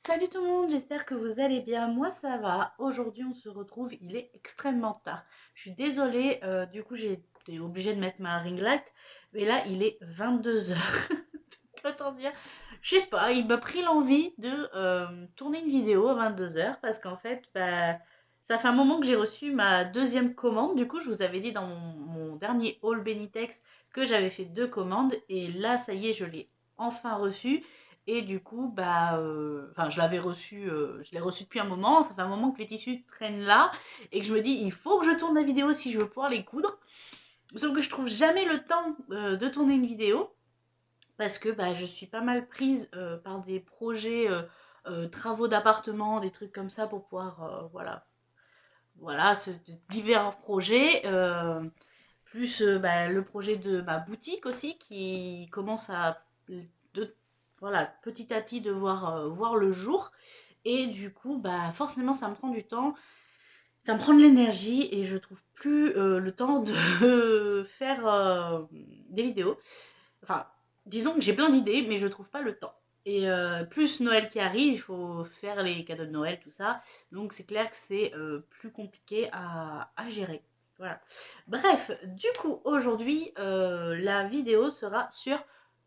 Salut tout le monde, j'espère que vous allez bien. Moi ça va. Aujourd'hui on se retrouve, il est extrêmement tard. Je suis désolée, du coup j'ai été obligée de mettre ma ring light. Mais là il est 22 heures. Autant dire, je sais pas, il m'a pris l'envie de tourner une vidéo à 22 heures parce qu'en fait, bah, ça fait un moment que j'ai reçu ma deuxième commande. Du coup, je vous avais dit dans mon dernier haul Benitex que j'avais fait deux commandes et là, ça y est, je l'ai enfin reçu. Et du coup, bah, enfin, je l'ai reçu depuis un moment. Ça fait un moment que les tissus traînent là et que je me dis, il faut que je tourne la vidéo si je veux pouvoir les coudre. Sauf que je trouve jamais le temps de tourner une vidéo parce que bah, je suis pas mal prise par des projets, travaux d'appartement, des trucs comme ça pour pouvoir, voilà, divers projets, plus bah, le projet de ma boutique aussi qui commence à, de, voilà, petit à petit devoir voir le jour. Et du coup, bah, forcément, ça me prend du temps, ça me prend de l'énergie et je trouve plus le temps de faire des vidéos. Enfin, disons que j'ai plein d'idées, mais je trouve pas le temps. Et plus Noël qui arrive, il faut faire les cadeaux de Noël, tout ça. Donc c'est clair que c'est plus compliqué à gérer. Voilà. Bref, du coup, aujourd'hui, la vidéo sera sur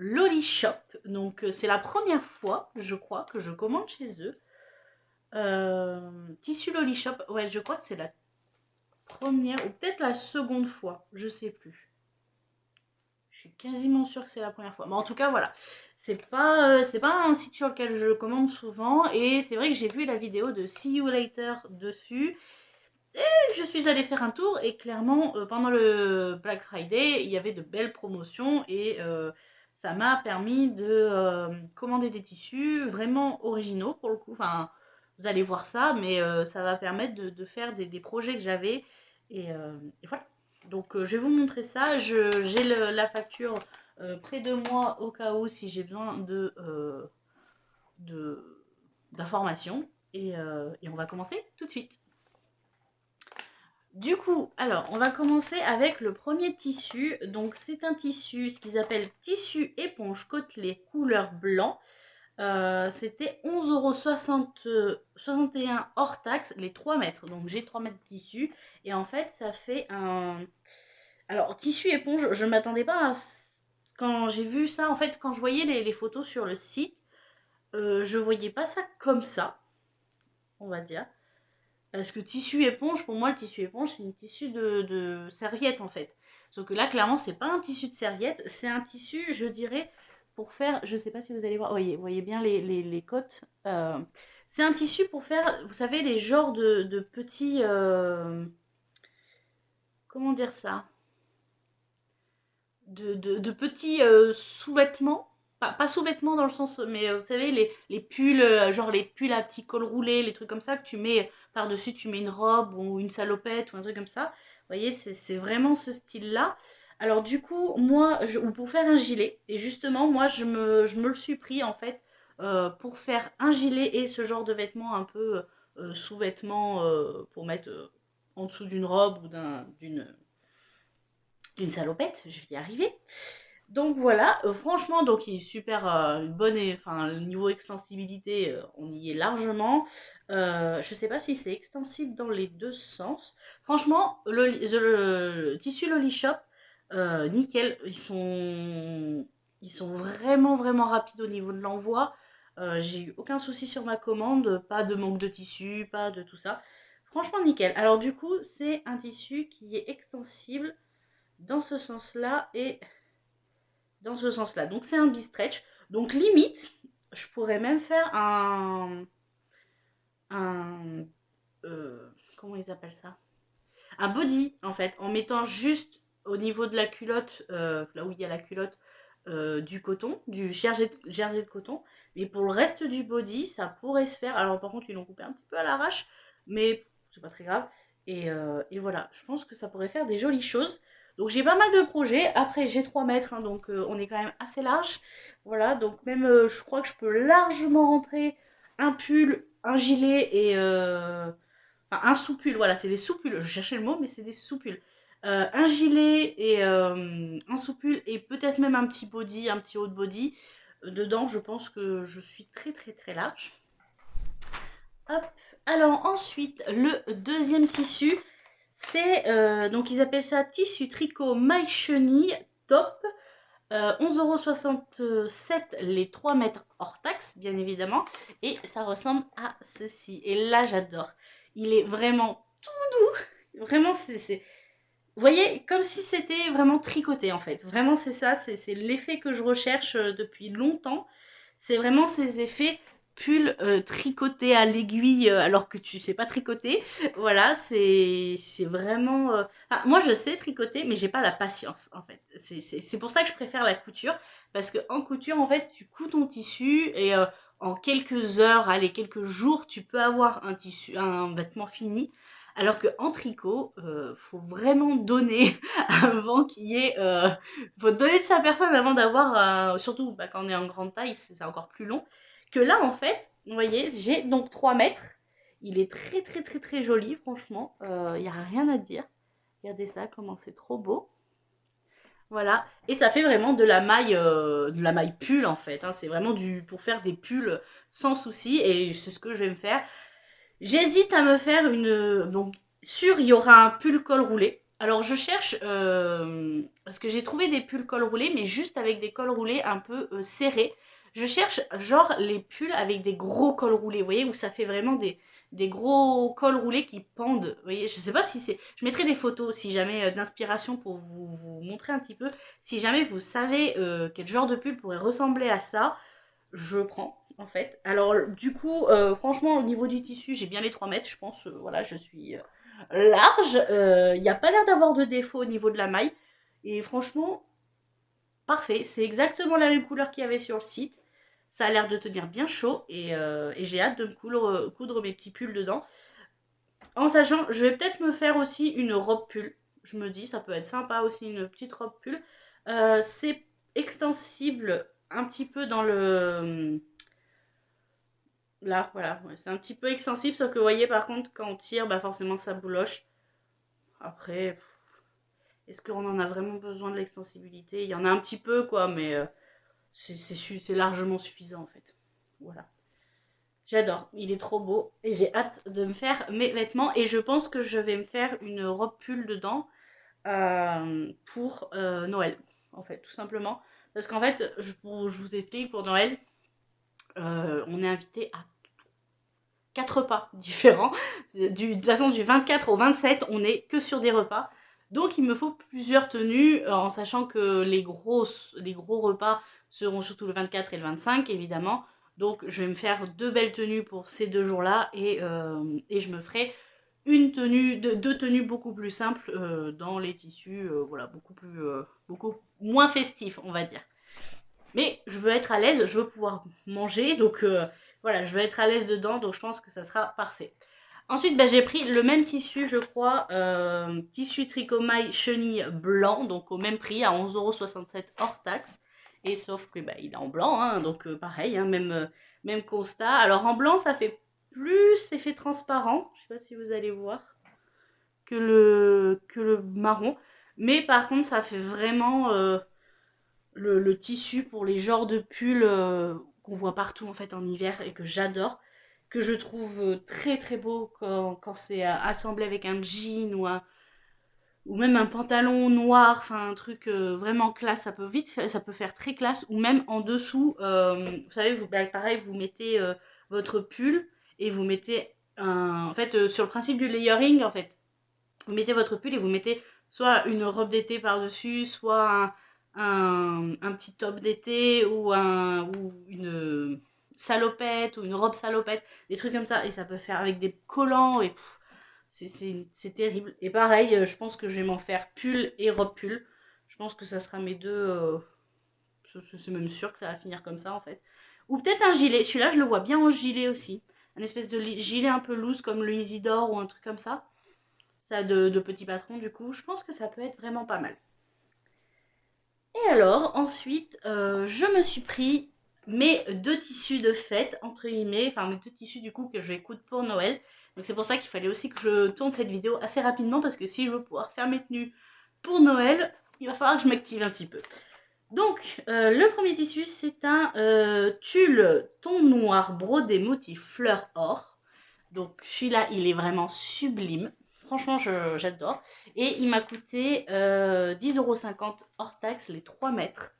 Loli Shop. Donc c'est la première fois, je crois, que je commande chez eux. Tissu Loli Shop, ouais, je crois que c'est la première, ou peut-être la seconde fois, je sais plus. Je suis quasiment sûre que c'est la première fois. Mais en tout cas, voilà. C'est pas un site sur lequel je commande souvent. Et c'est vrai que j'ai vu la vidéo de See You Later dessus. Et je suis allée faire un tour. Et clairement, pendant le Black Friday, il y avait de belles promotions. Et ça m'a permis de commander des tissus vraiment originaux pour le coup. Enfin, vous allez voir ça. Mais ça va permettre de faire des projets que j'avais. Et voilà. Donc je vais vous montrer ça. J'ai la facture près de moi au cas où si j'ai besoin de- d'informations. Et on va commencer tout de suite. Du coup, alors on va commencer avec le premier tissu. Donc c'est un tissu, ce qu'ils appellent tissu éponge côtelé couleur blanc. C'était 11,61 € hors taxe, les 3 mètres. Donc j'ai 3 mètres de tissu. Et en fait, ça fait un, alors, tissu éponge, je ne m'attendais pas à... Quand j'ai vu ça, en fait, quand je voyais les photos sur le site, je voyais pas ça comme ça, on va dire. Parce que tissu éponge, pour moi, le tissu éponge, c'est une tissu de serviette, en fait. Sauf que là, clairement, c'est pas un tissu de serviette, c'est un tissu, je dirais, pour faire... Je sais pas si vous allez voir, vous voyez bien les côtes. C'est un tissu pour faire, vous savez, les genres de petits... comment dire ça, de petits sous-vêtements. Pas sous-vêtements dans le sens, mais vous savez, les pulls, genre les pulls à petits cols roulés, les trucs comme ça, que tu mets par-dessus, tu mets une robe ou une salopette ou un truc comme ça. Vous voyez, c'est vraiment ce style-là. Alors du coup, moi, ou pour faire un gilet, et justement, moi, je me le suis pris en fait pour faire un gilet et ce genre de vêtements un peu sous-vêtements pour mettre en dessous d'une robe ou d'une salopette, je vais y arriver. Donc voilà, franchement, donc il est super bonne, enfin le niveau extensibilité, on y est largement. Je sais pas si c'est extensible dans les deux sens. Franchement, le tissu Loli Shop, nickel, ils sont vraiment vraiment rapides au niveau de l'envoi. J'ai eu aucun souci sur ma commande, pas de manque de tissu, pas de tout ça. Franchement nickel. Alors du coup, c'est un tissu qui est extensible dans ce sens-là et dans ce sens-là. Donc c'est un bi-stretch. Donc limite, je pourrais même faire un comment ils appellent ça, un body en fait, en mettant juste au niveau de la culotte, là où il y a la culotte, du coton, du jersey de coton. Mais pour le reste du body, ça pourrait se faire. Alors par contre, ils l'ont coupé un petit peu à l'arrache, mais c'est pas très grave. Et voilà, je pense que ça pourrait faire des jolies choses. Donc j'ai pas mal de projets. Après, j'ai 3 mètres, hein, donc on est quand même assez large. Voilà, donc même je crois que je peux largement rentrer un pull, un gilet et enfin, un sous-pull. Voilà, c'est des sous-pulls. Je cherchais le mot, mais c'est des sous-pulls. Un gilet et un sous-pull et peut-être même un petit haut de body. Dedans, je pense que je suis très très très large. Hop. Alors ensuite, le deuxième tissu, c'est donc ils appellent ça tissu tricot maille chenille top. 11,67 € les 3 mètres hors taxe, bien évidemment. Et ça ressemble à ceci. Et là, j'adore. Il est vraiment tout doux. Vraiment, vous voyez, comme si c'était vraiment tricoté, en fait. Vraiment, c'est ça. C'est l'effet que je recherche depuis longtemps. C'est vraiment ces effets pull tricoté à l'aiguille alors que tu sais pas tricoter. Voilà, c'est vraiment... Enfin, moi, je sais tricoter, mais j'ai pas la patience, en fait. C'est pour ça que je préfère la couture. Parce qu'en couture, en fait, tu couds ton tissu et en quelques heures, allez, quelques jours, tu peux avoir un tissu, un vêtement fini. Alors qu'en tricot, faut vraiment donner avant qu'il y ait... faut donner de sa personne avant d'avoir... surtout bah, quand on est en grande taille, c'est encore plus long. Que là, en fait, vous voyez, j'ai donc 3 mètres. Il est très très très très joli, franchement. Il n'y a rien à dire. Regardez ça, comment c'est trop beau. Voilà. Et ça fait vraiment de la maille pull, en fait. Hein. C'est vraiment pour faire des pulls sans souci. Et c'est ce que je vais me faire. J'hésite à me faire une... Donc, sûr, il y aura un pull col roulé. Alors, je cherche... parce que j'ai trouvé des pulls col roulé, mais juste avec des cols roulés un peu serrés. Je cherche, genre, les pulls avec des gros cols roulés, vous voyez, où ça fait vraiment des gros cols roulés qui pendent. Vous voyez, je sais pas si c'est... Je mettrai des photos, si jamais, d'inspiration pour vous montrer un petit peu. Si jamais vous savez quel genre de pull pourrait ressembler à ça, je prends en fait. Alors du coup, franchement au niveau du tissu, j'ai bien les 3 mètres, je pense, voilà, je suis large. Il n'y a pas l'air d'avoir de défaut au niveau de la maille. Et franchement, parfait. C'est exactement la même couleur qu'il y avait sur le site. Ça a l'air de tenir bien chaud et j'ai hâte de me coudre mes petits pulls dedans. En sachant, je vais peut-être me faire aussi une robe pull. Je me dis, ça peut être sympa aussi, une petite robe pull. C'est extensible un petit peu dans le... Là, voilà, ouais, c'est un petit peu extensible, sauf que vous voyez, par contre, quand on tire, bah forcément, ça bouloche. Après, est-ce qu'on en a vraiment besoin de l'extensibilité? Il y en a un petit peu, quoi, mais c'est largement suffisant, en fait. Voilà. J'adore, il est trop beau et j'ai hâte de me faire mes vêtements et je pense que je vais me faire une robe pull dedans pour Noël, en fait, tout simplement. Parce qu'en fait, je vous explique, pour Noël, on est invité à 4 repas différents. De toute façon, du 24 au 27, on n'est que sur des repas. Donc, il me faut plusieurs tenues, en sachant que les gros repas seront surtout le 24 et le 25, évidemment. Donc, je vais me faire 2 belles tenues pour ces 2 jours-là et je me ferai deux tenues beaucoup plus simples dans les tissus, voilà, beaucoup moins festifs, on va dire. Mais je veux être à l'aise, je veux pouvoir manger, donc voilà, je veux être à l'aise dedans, donc je pense que ça sera parfait. Ensuite, bah, j'ai pris le même tissu, je crois, tissu tricot maille chenille blanc, donc au même prix, à 11,67 € hors taxe. Et sauf que bah, il est en blanc, hein, donc pareil, hein, même constat. Alors en blanc, ça fait plus effet transparent, je sais pas si vous allez voir, que le marron. Mais par contre, ça fait vraiment le tissu pour les genres de pulls qu'on voit partout en fait en hiver et que j'adore, que je trouve très très beau quand c'est assemblé avec un jean ou même un pantalon noir, enfin un truc vraiment classe, ça peut faire très classe, ou même en dessous, vous savez, bah, pareil, vous mettez votre pull et vous mettez en fait, sur le principe du layering, en fait, vous mettez votre pull et vous mettez soit une robe d'été par-dessus, soit un petit top d'été ou une salopette ou une robe salopette, des trucs comme ça. Et ça peut faire avec des collants et c'est terrible. Et pareil, je pense que je vais m'en faire pull et robe pull. Je pense que ça sera mes deux... c'est même sûr que ça va finir comme ça en fait. Ou peut-être un gilet. Celui-là, je le vois bien en gilet aussi. Un espèce de gilet un peu loose comme le Isidore ou un truc comme ça. Ça de petit patron du coup. Je pense que ça peut être vraiment pas mal. Et alors, ensuite, je me suis pris mes 2 tissus de fête, entre guillemets, enfin mes 2 tissus du coup que je vais coudre pour Noël. Donc c'est pour ça qu'il fallait aussi que je tourne cette vidéo assez rapidement parce que si je veux pouvoir faire mes tenues pour Noël, il va falloir que je m'active un petit peu. Donc, le premier tissu, c'est un tulle ton noir brodé motif fleur or. Donc celui-là, il est vraiment sublime. Franchement, j'adore. Et il m'a coûté 10,50 € hors taxe, les 3 mètres.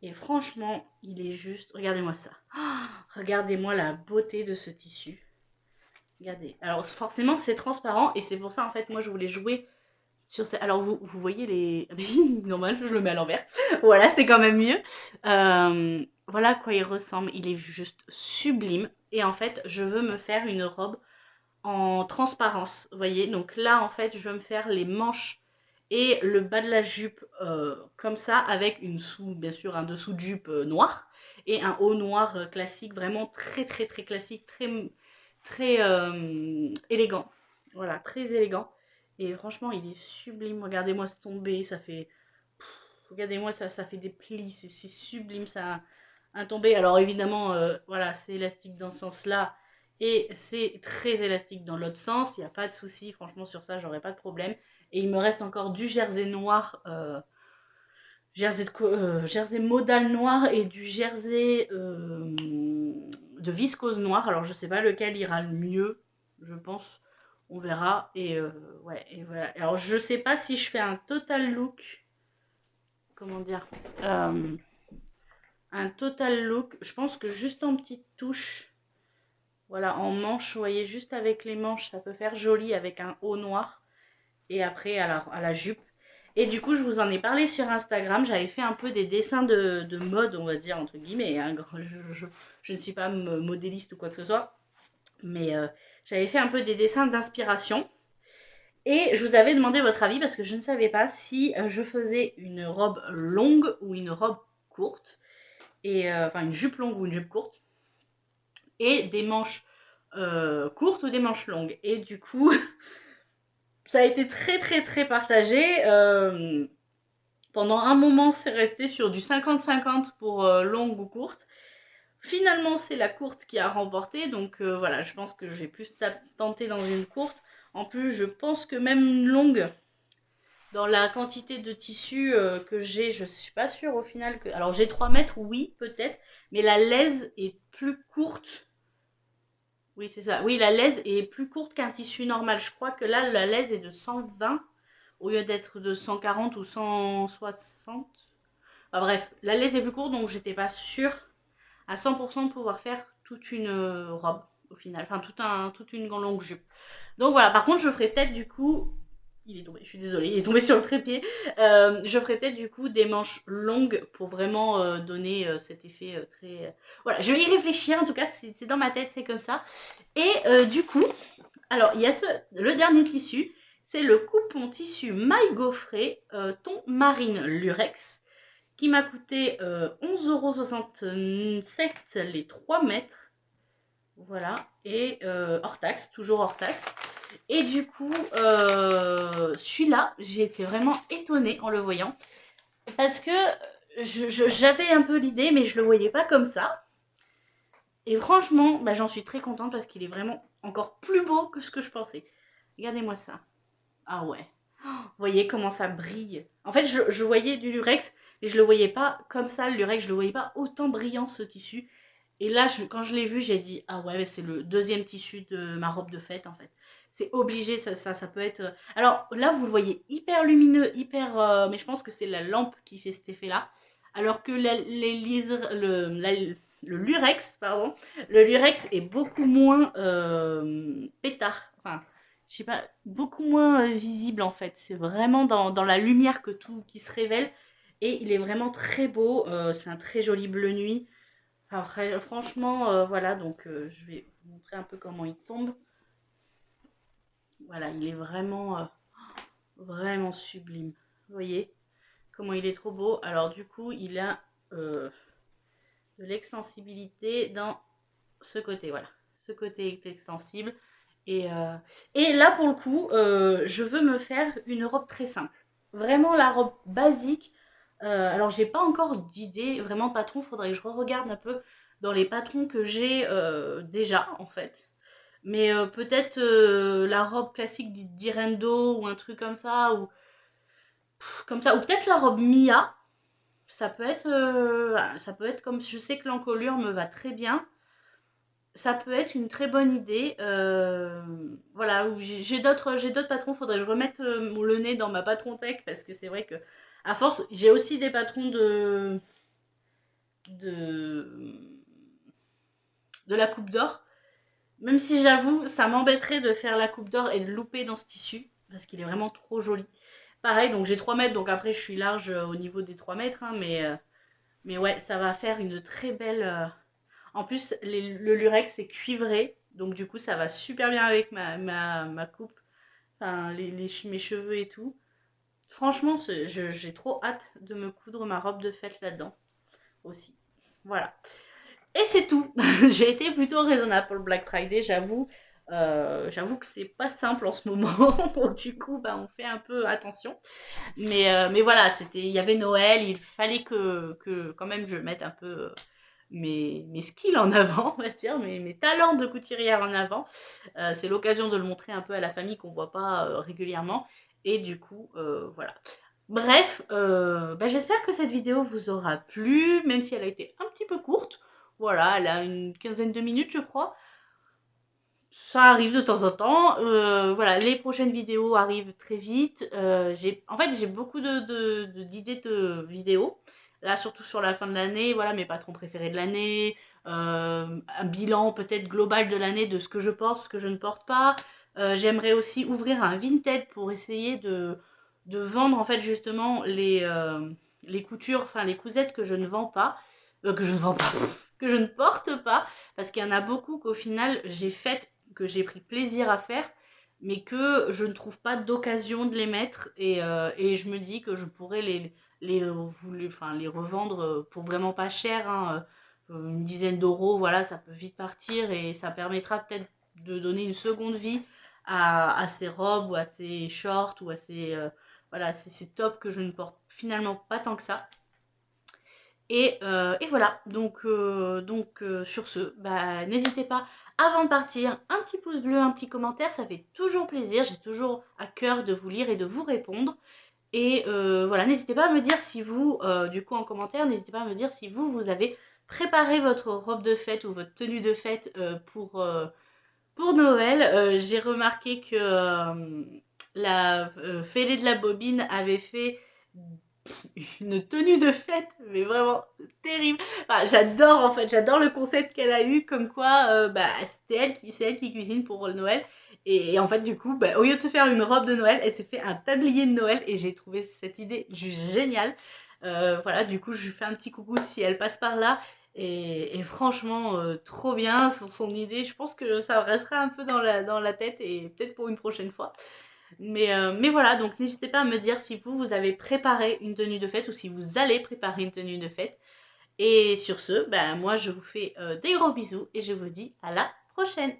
Et franchement, il est juste... Regardez-moi ça. Oh, regardez-moi la beauté de ce tissu. Regardez. Alors forcément, c'est transparent. Et c'est pour ça, en fait, moi, je voulais jouer sur... Alors, vous voyez les... Normal, je le mets à l'envers. Voilà, c'est quand même mieux. Voilà à quoi il ressemble. Il est juste sublime. Et en fait, je veux me faire une robe en transparence, vous voyez. Donc là, en fait, je vais me faire les manches et le bas de la jupe comme ça, avec une bien sûr, un dessous de jupe noir et un haut noir classique, vraiment très très très classique, très très élégant. Voilà, très élégant. Et franchement, il est sublime. Regardez-moi ce tombé, ça fait... Regardez-moi ça, ça fait des plis, c'est sublime, ça un tombé. Alors évidemment, voilà, c'est élastique dans ce sens-là et c'est très élastique dans l'autre sens. Il n'y a pas de souci, franchement sur ça, j'aurais pas de problème. Et il me reste encore du jersey noir, jersey modal noir et du jersey de viscose noir. Alors je sais pas lequel ira le mieux, je pense. On verra. Et ouais, et voilà. Alors je sais pas si je fais un total look. Comment dire un total look, je pense que juste en petite touche, voilà, en manche, vous voyez, juste avec les manches, ça peut faire joli avec un haut noir, et après à la jupe. Et du coup, je vous en ai parlé sur Instagram, j'avais fait un peu des dessins de mode, on va dire, entre guillemets, hein. Je ne suis pas modéliste ou quoi que ce soit, mais j'avais fait un peu des dessins d'inspiration. Et je vous avais demandé votre avis parce que je ne savais pas si je faisais une robe longue ou une robe courte. Et enfin une jupe longue ou une jupe courte, et des manches courtes ou des manches longues. Et du coup, ça a été très très très partagé. Pendant un moment, c'est resté sur du 50-50 pour longue ou courte. Finalement, c'est la courte qui a remporté, donc voilà, je pense que je vais plus tenter dans une courte. En plus, je pense que même une longue, dans la quantité de tissu que j'ai, je suis pas sûre au final que... Alors j'ai 3 mètres, oui, peut-être, mais la laise est plus courte. Oui, c'est ça. Oui, la laise est plus courte qu'un tissu normal. Je crois que là, la laise est de 120 au lieu d'être de 140 ou 160. Enfin, bref, la laise est plus courte, donc j'étais pas sûre à 100% de pouvoir faire toute une robe au final. Enfin, toute une longue jupe. Donc voilà, par contre, je ferai peut-être du coup... Il est tombé, je suis désolée, il est tombé sur le trépied. Je ferai peut-être du coup des manches longues pour vraiment donner cet effet très... Voilà, je vais y réfléchir, en tout cas, c'est dans ma tête, c'est comme ça. Et du coup, alors il y a le dernier tissu, c'est le coupon tissu maille gaufrée ton marine lurex qui m'a coûté 11,67 € les 3 mètres. Voilà, et hors taxe, toujours hors taxe. Et du coup, celui-là, j'ai été vraiment étonnée en le voyant. Parce que j'avais un peu l'idée, mais je le voyais pas comme ça. Et franchement, bah, j'en suis très contente parce qu'il est vraiment encore plus beau que ce que je pensais. Regardez-moi ça. Ah ouais. Oh, vous voyez comment ça brille. En fait, je voyais du lurex, mais je le voyais pas comme ça, le lurex. Je le voyais pas autant brillant, ce tissu. Et là, quand je l'ai vu, j'ai dit, ah ouais, c'est le deuxième tissu de ma robe de fête, en fait. C'est obligé, ça peut être... Alors là, vous le voyez hyper lumineux, hyper... mais je pense que c'est la lampe qui fait cet effet-là. Alors que le lurex, pardon, le lurex est beaucoup moins pétard. Enfin, je sais pas, beaucoup moins visible en fait. C'est vraiment dans la lumière que tout qui se révèle. Et il est vraiment très beau. C'est un très joli bleu nuit. Après, franchement, voilà, donc je vais vous montrer un peu comment il tombe. Voilà, il est vraiment, vraiment sublime. Vous voyez comment il est trop beau. Alors du coup, il a de l'extensibilité dans ce côté, voilà. Ce côté est extensible. Et là, pour le coup, je veux me faire une robe très simple. Vraiment la robe basique. Alors, j'ai pas encore d'idée vraiment patron. Faudrait que je regarde un peu dans les patrons que j'ai déjà, en fait. Mais peut-être la robe classique d'Irendo ou un truc comme ça. Comme ça. Ou peut-être la robe Mia. Ça peut être comme... Je sais que l'encolure me va très bien. ça peut être une très bonne idée. Voilà, j'ai d'autres patrons, faudrait que je remette le nez dans ma patron tech parce que c'est vrai que à force, j'ai aussi des patrons de, de la coupe d'or. Même si j'avoue, ça m'embêterait de faire la coupe d'or et de louper dans ce tissu parce qu'il est vraiment trop joli. Pareil, donc j'ai 3 mètres, donc après je suis large au niveau des 3 mètres, hein, mais ouais, ça va faire une très belle. En plus, le lurex est cuivré, donc du coup, ça va super bien avec ma coupe, enfin, mes cheveux et tout. Franchement, j'ai trop hâte de me coudre ma robe de fête là-dedans aussi. Voilà. Et c'est tout. J'ai été plutôt raisonnable pour le Black Friday, j'avoue. J'avoue que c'est pas simple en ce moment, donc du coup, bah, on fait un peu attention. Mais voilà, il y avait Noël, il fallait que quand même je mette un peu mes skills en avant, on va dire, mes talents de couturière en avant. C'est l'occasion de le montrer un peu à la famille qu'on voit pas régulièrement. Et du coup, voilà. Bref, bah, j'espère que cette vidéo vous aura plu, même si elle a été un petit peu courte. Voilà, elle a une quinzaine de minutes, je crois. Ça arrive de temps en temps. Voilà, les prochaines vidéos arrivent très vite. En fait, j'ai beaucoup d'idées de vidéos. Là, surtout sur la fin de l'année, voilà, mes patrons préférés de l'année, un bilan peut-être global de l'année de ce que je porte, ce que je ne porte pas. J'aimerais aussi ouvrir un Vinted pour essayer de vendre en fait justement les coutures, enfin les cousettes que je ne vends pas, que je ne vends pas, que je ne porte pas, parce qu'il y en a beaucoup qu'au final j'ai faites, que j'ai pris plaisir à faire, mais que je ne trouve pas d'occasion de les mettre, et je me dis que je pourrais enfin, les revendre pour vraiment pas cher, hein, une dizaine d'euros, voilà, ça peut vite partir et ça permettra peut-être de donner une seconde vie à ces robes ou à ces shorts ou à voilà, ces tops que je ne porte finalement pas tant que ça. Et voilà, sur ce, bah, n'hésitez pas, avant de partir, un petit pouce bleu, un petit commentaire, ça fait toujours plaisir, j'ai toujours à cœur de vous lire et de vous répondre. Et voilà, n'hésitez pas à me dire si vous, du coup en commentaire, n'hésitez pas à me dire si vous avez préparé votre robe de fête ou votre tenue de fête pour Noël. J'ai remarqué que la Fêlée de la Bobine avait fait une tenue de fête, mais vraiment terrible. Enfin, j'adore en fait, j'adore le concept qu'elle a eu, comme quoi bah, c'est elle qui cuisine pour le Noël. Et en fait, du coup, bah, au lieu de se faire une robe de Noël, elle s'est fait un tablier de Noël et j'ai trouvé cette idée juste géniale. Voilà, du coup, je lui fais un petit coucou si elle passe par là. Et franchement, trop bien son idée. Je pense que ça restera un peu dans la tête et peut-être pour une prochaine fois. Mais voilà, donc n'hésitez pas à me dire si vous avez préparé une tenue de fête ou si vous allez préparer une tenue de fête. Et sur ce, ben, moi je vous fais des gros bisous et je vous dis à la prochaine.